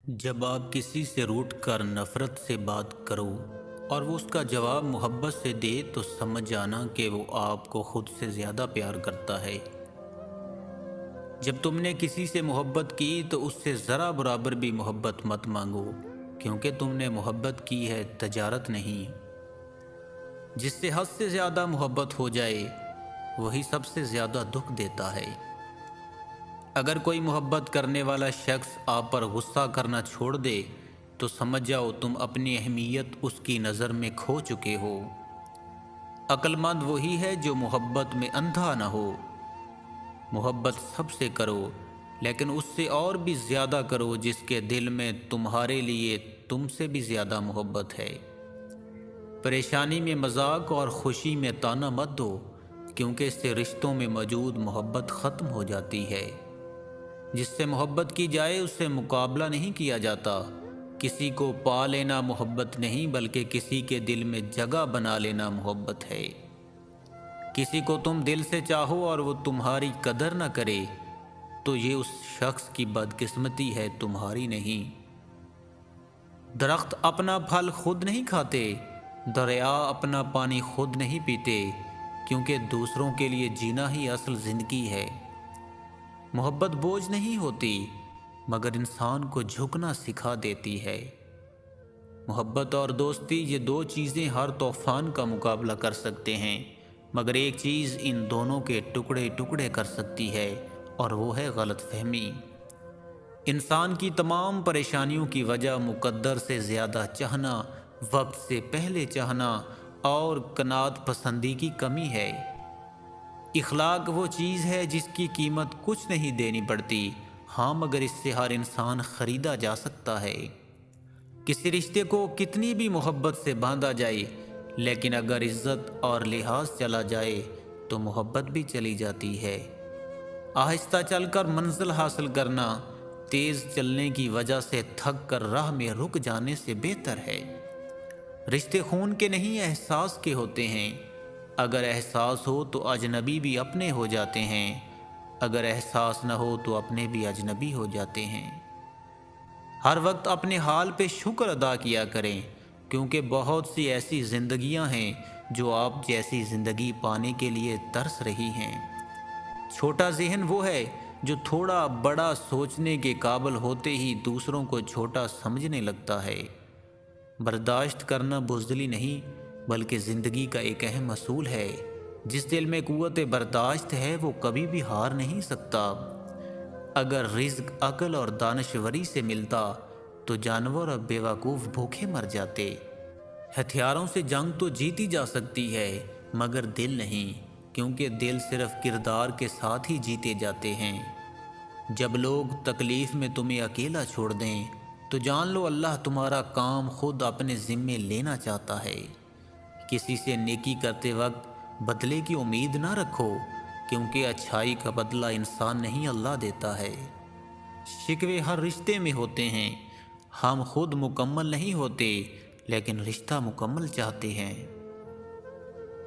جب آپ کسی سے روٹ کر نفرت سے بات کرو اور وہ اس کا جواب محبت سے دے تو سمجھ جانا کہ وہ آپ کو خود سے زیادہ پیار کرتا ہے۔ جب تم نے کسی سے محبت کی تو اس سے ذرا برابر بھی محبت مت مانگو، کیونکہ تم نے محبت کی ہے، تجارت نہیں۔ جس سے حد سے زیادہ محبت ہو جائے وہی سب سے زیادہ دکھ دیتا ہے۔ اگر کوئی محبت کرنے والا شخص آپ پر غصہ کرنا چھوڑ دے تو سمجھ جاؤ تم اپنی اہمیت اس کی نظر میں کھو چکے ہو۔ عقل مند وہی ہے جو محبت میں اندھا نہ ہو۔ محبت سب سے کرو، لیکن اس سے اور بھی زیادہ کرو جس کے دل میں تمہارے لیے تم سے بھی زیادہ محبت ہے۔ پریشانی میں مذاق اور خوشی میں طعنہ مت دو، کیونکہ اس سے رشتوں میں موجود محبت ختم ہو جاتی ہے۔ جس سے محبت کی جائے اس سے مقابلہ نہیں کیا جاتا۔ کسی کو پا لینا محبت نہیں، بلکہ کسی کے دل میں جگہ بنا لینا محبت ہے۔ کسی کو تم دل سے چاہو اور وہ تمہاری قدر نہ کرے تو یہ اس شخص کی بدقسمتی ہے، تمہاری نہیں۔ درخت اپنا پھل خود نہیں کھاتے، دریا اپنا پانی خود نہیں پیتے، کیونکہ دوسروں کے لیے جینا ہی اصل زندگی ہے۔ محبت بوجھ نہیں ہوتی، مگر انسان کو جھکنا سکھا دیتی ہے۔ محبت اور دوستی یہ دو چیزیں ہر طوفان کا مقابلہ کر سکتے ہیں، مگر ایک چیز ان دونوں کے ٹکڑے ٹکڑے کر سکتی ہے، اور وہ ہے غلط فہمی۔ انسان کی تمام پریشانیوں کی وجہ مقدر سے زیادہ چاہنا، وقت سے پہلے چاہنا اور قناعت پسندی کی کمی ہے۔ اخلاق وہ چیز ہے جس کی قیمت کچھ نہیں دینی پڑتی، ہاں مگر اس سے ہر انسان خریدا جا سکتا ہے۔ کسی رشتے کو کتنی بھی محبت سے باندھا جائے، لیکن اگر عزت اور لحاظ چلا جائے تو محبت بھی چلی جاتی ہے۔ آہستہ چل کر منزل حاصل کرنا تیز چلنے کی وجہ سے تھک کر راہ میں رک جانے سے بہتر ہے۔ رشتے خون کے نہیں احساس کے ہوتے ہیں۔ اگر احساس ہو تو اجنبی بھی اپنے ہو جاتے ہیں، اگر احساس نہ ہو تو اپنے بھی اجنبی ہو جاتے ہیں۔ ہر وقت اپنے حال پہ شکر ادا کیا کریں، کیونکہ بہت سی ایسی زندگیاں ہیں جو آپ جیسی زندگی پانے کے لیے ترس رہی ہیں۔ چھوٹا ذہن وہ ہے جو تھوڑا بڑا سوچنے کے قابل ہوتے ہی دوسروں کو چھوٹا سمجھنے لگتا ہے۔ برداشت کرنا بزدلی نہیں، بلکہ زندگی کا ایک اہم اصول ہے۔ جس دل میں قوت برداشت ہے وہ کبھی بھی ہار نہیں سکتا۔ اگر رزق عقل اور دانشوری سے ملتا تو جانور اور بیوقوف بھوکے مر جاتے۔ ہتھیاروں سے جنگ تو جیتی جا سکتی ہے، مگر دل نہیں، کیونکہ دل صرف کردار کے ساتھ ہی جیتے جاتے ہیں۔ جب لوگ تکلیف میں تمہیں اکیلا چھوڑ دیں تو جان لو اللہ تمہارا کام خود اپنے ذمے لینا چاہتا ہے۔ کسی سے نیکی کرتے وقت بدلے کی امید نہ رکھو، کیونکہ اچھائی کا بدلہ انسان نہیں اللہ دیتا ہے۔ شکوے ہر رشتے میں ہوتے ہیں۔ ہم خود مکمل نہیں ہوتے، لیکن رشتہ مکمل چاہتے ہیں۔